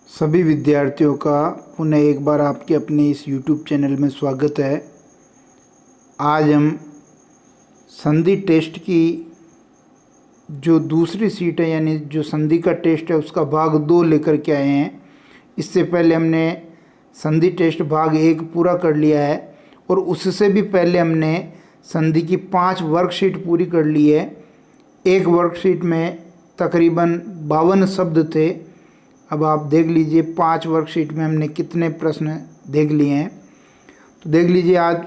सभी विद्यार्थियों का पुनः एक बार आपके अपने इस YouTube चैनल में स्वागत है। आज हम संधि टेस्ट की जो दूसरी सीट है यानी जो संधि का टेस्ट है उसका भाग 2 लेकर के आए हैं। इससे पहले हमने संधि टेस्ट भाग 1 पूरा कर लिया है और उससे भी पहले हमने संधि की 5 वर्कशीट पूरी कर ली है। एक वर्कशीट में तकरीबन 52 शब्द थे। अब आप देख लीजिए 5 वर्कशीट में हमने कितने प्रश्न देख लिए हैं। तो देख लीजिए, आज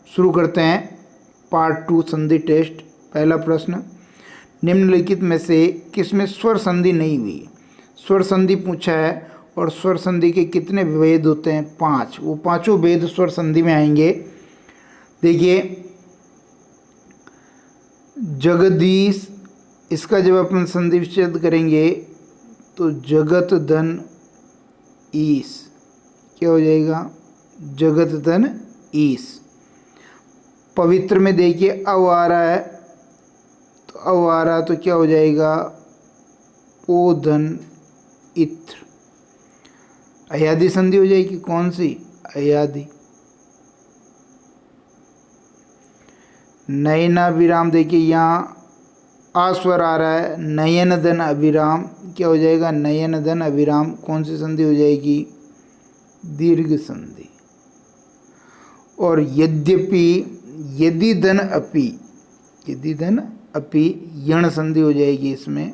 शुरू करते हैं पार्ट 2 संधि टेस्ट। पहला प्रश्न, निम्नलिखित में से किसमें स्वर संधि नहीं हुई? स्वर संधि पूछा है और स्वर संधि के कितने भेद होते हैं? 5। वो पांचों भेद स्वर संधि में आएंगे। देखिए, जगदीश, इसका जब अपन संधि विच्छेद करेंगे तो जगत धन ईश, क्या हो जाएगा? जगत धन ईश। पवित्र में देखिए अव आ रहा है, तो अव आ रहा तो क्या हो जाएगा? ओ धन इत्र। अयादि संधि हो जाएगी। कौन सी? अयादि। नयना विराम, देखिए यहाँ आस्वर आ रहा है, नयन धन अभिराम, क्या हो जाएगा? नयन धन अभिराम। कौन सी संधि हो जाएगी? दीर्घ संधि। और यद्यपि, यदि धन अपि, यदि धन अपि, यण संधि हो जाएगी इसमें।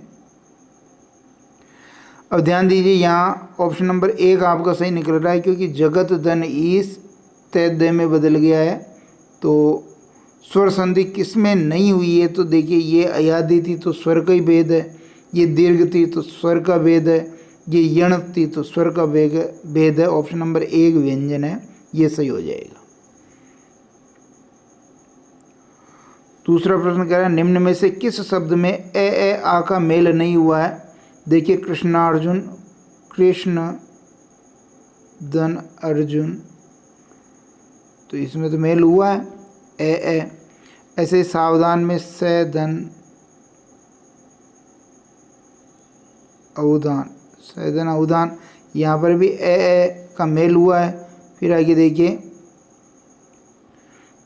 अब ध्यान दीजिए, यहाँ ऑप्शन नंबर 1 आपका सही निकल रहा है क्योंकि जगत धन ईश तय दय में बदल गया है। तो स्वर संधि किसमें नहीं हुई है? तो देखिए, ये अयादि थी तो स्वर का ही भेद है, ये दीर्घ थी तो स्वर का भेद है, ये यण थी तो स्वर का भेद है। ऑप्शन नंबर 1 व्यंजन है, ये सही हो जाएगा। दूसरा प्रश्न कह रहा है, निम्न में से किस शब्द में ए आ का मेल नहीं हुआ है? देखिए, कृष्णार्जुन, कृष्ण धन अर्जुन, तो इसमें तो मेल हुआ है ए। ऐसे सावधान में से धन अवधान, सैधन अवधान, यहाँ पर भी ए का मेल हुआ है। फिर आगे देखिए,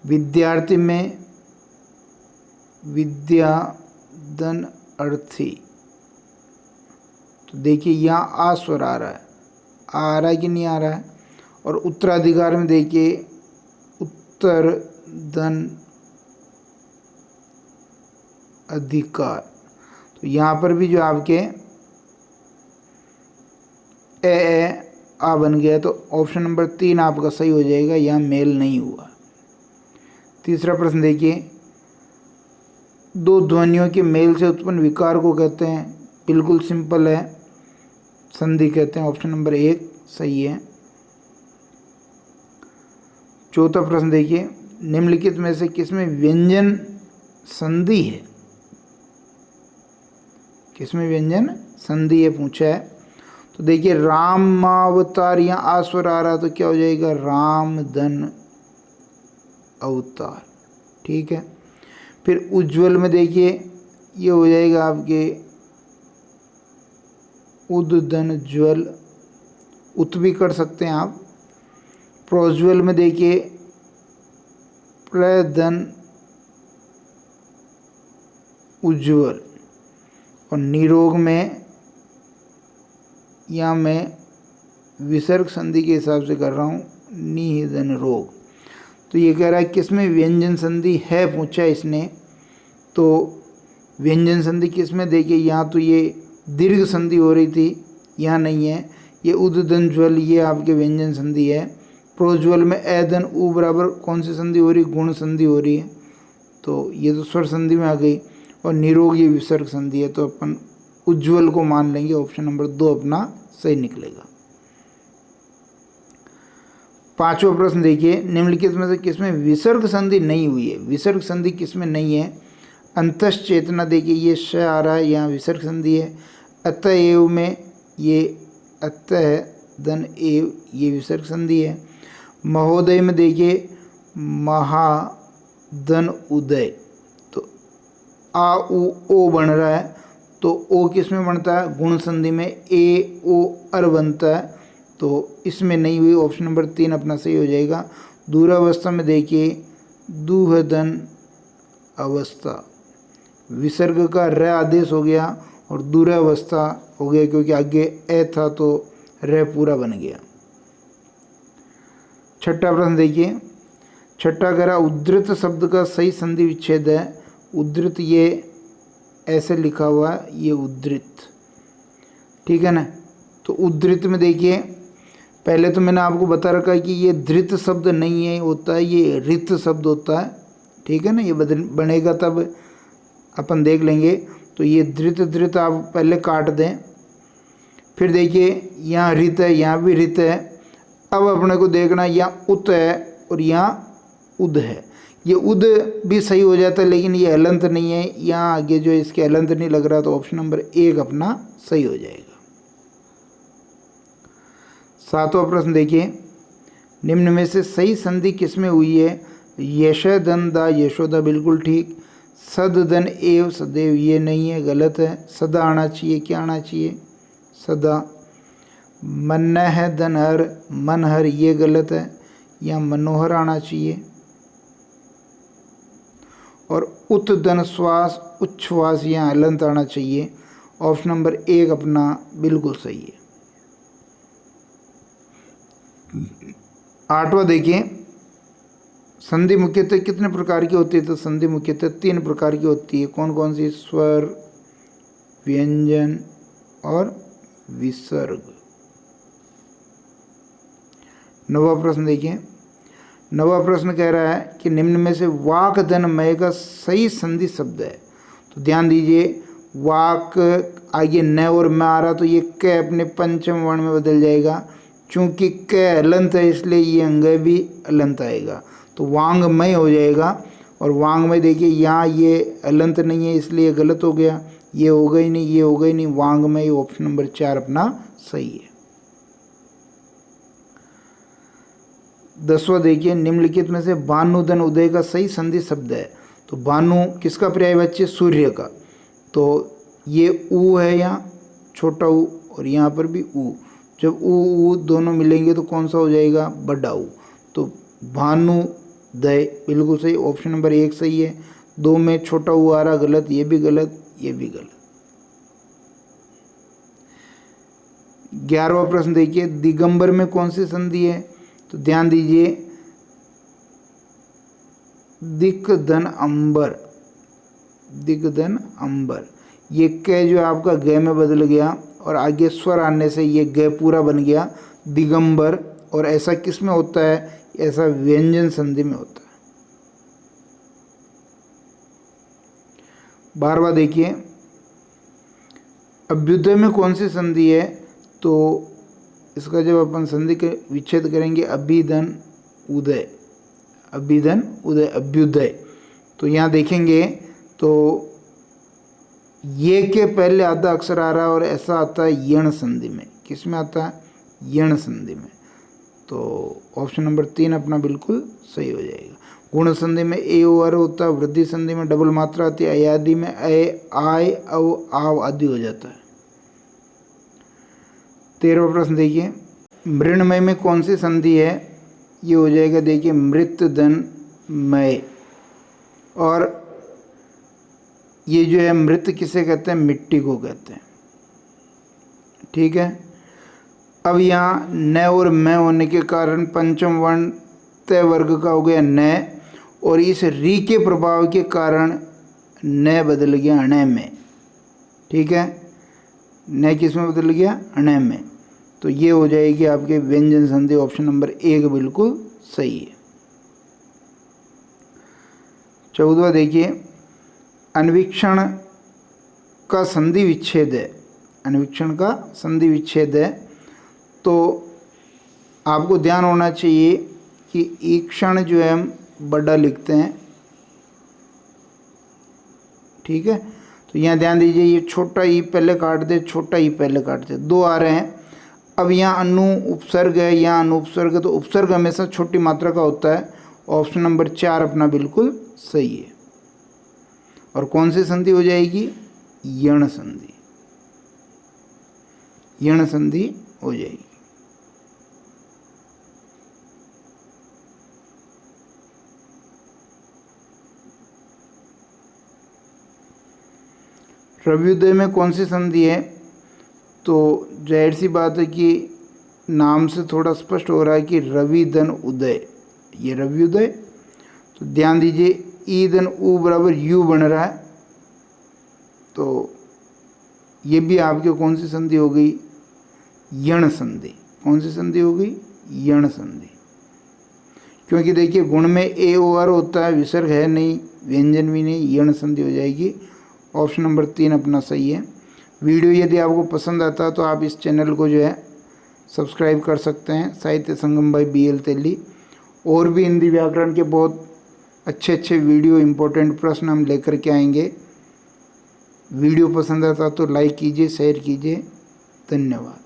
विद्यार्थी में विद्या धन अर्थी, तो देखिए यहाँ आ स्वर आ रहा है कि नहीं आ रहा है? और उत्तराधिकार में देखिए उत्तर धन अधिकार, तो यहाँ पर भी जो आपके ए आ बन गया, तो ऑप्शन नंबर 3 आपका सही हो जाएगा, यहाँ मेल नहीं हुआ। तीसरा प्रश्न देखिए, दो ध्वनियों के मेल से उत्पन्न विकार को कहते हैं? बिल्कुल सिंपल है, संधि कहते हैं। ऑप्शन नंबर 1 सही है। चौथा प्रश्न देखिए, निम्नलिखित में से किसमें व्यंजन संधि है? किसमें व्यंजन संधि है पूछा है। तो देखिए, रामावतार, यहाँ आस्वर आ रहा तो क्या हो जाएगा? राम धन अवतार, ठीक है। फिर उज्ज्वल में देखिए ये हो जाएगा आपके उद धन ज्वल, उत भी कर सकते हैं आप। प्रोज्वल में देखिए प्रधन उज्ज्वल। और निरोग में यहाँ मैं विसर्ग संधि के हिसाब से कर रहा हूँ, निधन रोग। तो ये कह रहा है किसमें व्यंजन संधि है पूछा इसने। तो व्यंजन संधि किसमें? देखिए, यहाँ तो ये दीर्घ संधि हो रही थी, यहाँ नहीं है। ये उदधन ज्वल, ये आपके व्यंजन संधि है। प्रोज्वल में एधन उ बराबर कौन सी संधि हो रही? गुण संधि हो रही है, तो ये तो स्वर संधि में आ गई। और निरोग ये विसर्ग संधि है, तो अपन उज्ज्वल को मान लेंगे। ऑप्शन नंबर 2 अपना सही निकलेगा। पांचवा प्रश्न देखिए, निम्नलिखित में से किसमें विसर्ग संधि नहीं हुई है? विसर्ग संधि किसमें नहीं है? अंतश्चेतना, देखिए ये श आ रहा है, यहाँ विसर्ग संधि है। अतएव में ये अतः धन एव, ये विसर्ग संधि है। महोदय में देखिए महाधन उदय, तो आ उ ओ बन रहा है, तो ओ किस में बनता है, गुण संधि में ए ओ अर बनता है, तो इसमें नहीं हुई, ऑप्शन नंबर 3 अपना सही हो जाएगा। दूरावस्था में देखिए दूहदन अवस्था, विसर्ग का र आदेश हो गया और दूरावस्था हो गया क्योंकि आगे ए था तो र पूरा बन गया। छठा प्रश्न देखिए, छठा कह रहा उद्धृत शब्द का सही संधि विच्छेद है। उद्धृत ये ऐसे लिखा हुआ है, ये उद्धृत, ठीक है ना। तो उद्धृत में देखिए पहले तो मैंने आपको बता रखा है कि ये धृत शब्द नहीं है, होता है ये रित शब्द होता है, ठीक है ना। ये बनेगा तब अपन देख लेंगे। तो ये धृत धृत आप पहले काट दें, फिर देखिए यहाँ रित है, यहाँ भी रित है। अब अपने को देखना यहाँ उत है और यहाँ उद है। ये उद भी सही हो जाता है लेकिन ये हलंत नहीं है, यहाँ आगे जो इसके हलंत नहीं लग रहा, तो ऑप्शन नंबर 1 अपना सही हो जाएगा। सातवां प्रश्न देखिए, निम्न में से सही संधि किसमें हुई है। यशदन दा यशोदा बिल्कुल ठीक, सददन एव सदैव ये नहीं है, गलत है। सदा आना चाहिए, क्या आना चाहिए, सदा। मनह दनहर मनहर ये गलत है, यहाँ मनोहर आना चाहिए। और उत्दन श्वास उच्छ्वास यहाँ हलंत आना चाहिए। ऑप्शन नंबर 1 अपना बिल्कुल सही है। आठवां देखिए, संधि मुख्यतः कितने प्रकार की होती है। तो संधि मुख्यतः 3 प्रकार की होती है। कौन कौन सी, स्वर, व्यंजन और विसर्ग। नवा प्रश्न देखिए, नवा प्रश्न कह रहा है कि निम्न में से वाक धन मय का सही संधि शब्द है। तो ध्यान दीजिए, वाक आगे न और मैं आ रहा तो ये क अपने पंचम वर्ण में बदल जाएगा। चूंकि क अलंत है इसलिए ये अंग भी अलंत आएगा, तो वांगमय हो जाएगा। और वांगमय देखिए यहाँ ये अलंत नहीं है इसलिए गलत हो गया, ये होगा ही नहीं, ये होगा ही नहीं, वांगमय। ऑप्शन नंबर 4 अपना सही है। 10वां देखिए, निम्नलिखित में से भानुधन उदय का सही संधि शब्द है। तो भानु किसका पर्यायवाची, सूर्य का। तो ये ऊ है यहाँ, छोटा ऊ, और यहाँ पर भी ऊ। जब ऊ दोनों मिलेंगे तो कौन सा हो जाएगा, बड़ा ऊ। तो भानुदय बिल्कुल सही, ऑप्शन नंबर 1 सही है। 2 में छोटा ऊ आ रहा, गलत, ये भी गलत, ये भी गलत। 11वां प्रश्न देखिए, दिगंबर में कौन सी संधि है। तो ध्यान दीजिए, दिक्धन अंबर, दिग्धन अंबर, ये क जो आपका ग में बदल गया और आगे स्वर आने से ये ग पूरा बन गया, दिगंबर। और ऐसा किस में होता है, ऐसा व्यंजन संधि में होता है। 12वां देखिए, अभ्युदय में कौन सी संधि है। तो इसका जब अपन संधि के विच्छेद करेंगे, अभिधन उदय, अभिधन उदय, अभ्युदय। तो यहाँ देखेंगे तो ये के पहले आधा अक्षर आ रहा है और ऐसा आता है यण संधि में। किस में आता है, यण संधि में। तो ऑप्शन नंबर 3 अपना बिल्कुल सही हो जाएगा। गुण संधि में ए ओ अर होता है, वृद्धि संधि में डबल मात्रा आती है, अयादि में ए आय औ आव आदि हो जाता है। 13वां प्रश्न देखिए, मृण्मय में कौन सी संधि है। ये हो जाएगा देखिए मृत धन मय। और ये जो है मृत किसे कहते हैं, मिट्टी को कहते हैं, ठीक है। अब यहाँ न और मैं होने के कारण पंचम वर्ण तय वर्ग का हो गया न, और इस री के प्रभाव के कारण न बदल गया अण में, ठीक है। न किस में बदल गया, अण में। तो ये हो जाएगी आपके व्यंजन संधि। ऑप्शन नंबर 1 बिल्कुल सही है। 14वां देखिए, अन्वीक्षण का संधि विच्छेद है। अन्वीक्षण का संधि विच्छेद है। तो आपको ध्यान होना चाहिए कि ईक्षण जो है हम बड़ा लिखते हैं, ठीक है। तो यहाँ ध्यान दीजिए, ये छोटा ई पहले काट दे, छोटा ई पहले काट दे, 2 आ रहे हैं। अब यहाँ अनु उपसर्ग है, यहाँ अनुपसर्ग है, तो उपसर्ग हमेशा छोटी मात्रा का होता है। ऑप्शन नंबर 4 अपना बिल्कुल सही है। और कौन सी संधि हो जाएगी, यण संधि। यण संधि हो जाएगी। रव्युदय में कौन सी संधि है? तो जाहिर सी बात है कि नाम से थोड़ा स्पष्ट हो रहा है कि रवि धन उदय, ये रव्युदय। तो ध्यान दीजिए ई धन उ बराबर यू बन रहा है, तो ये भी आपके कौन सी संधि हो गई? यण संधि। कौन सी संधि हो गई? यण संधि। क्योंकि देखिए गुण में ए ओ आर होता है, विसर्ग है नहीं, व्यंजन भी नहीं, यण संधि हो जाएगी। ऑप्शन नंबर 3 अपना सही है। वीडियो यदि आपको पसंद आता है तो आप इस चैनल को जो है सब्सक्राइब कर सकते हैं, साहित्य संगम बाई BL तेली। और भी हिंदी व्याकरण के बहुत अच्छे अच्छे वीडियो, इम्पोर्टेंट प्रश्न हम लेकर के आएंगे। वीडियो पसंद आता तो लाइक कीजिए, शेयर कीजिए। धन्यवाद।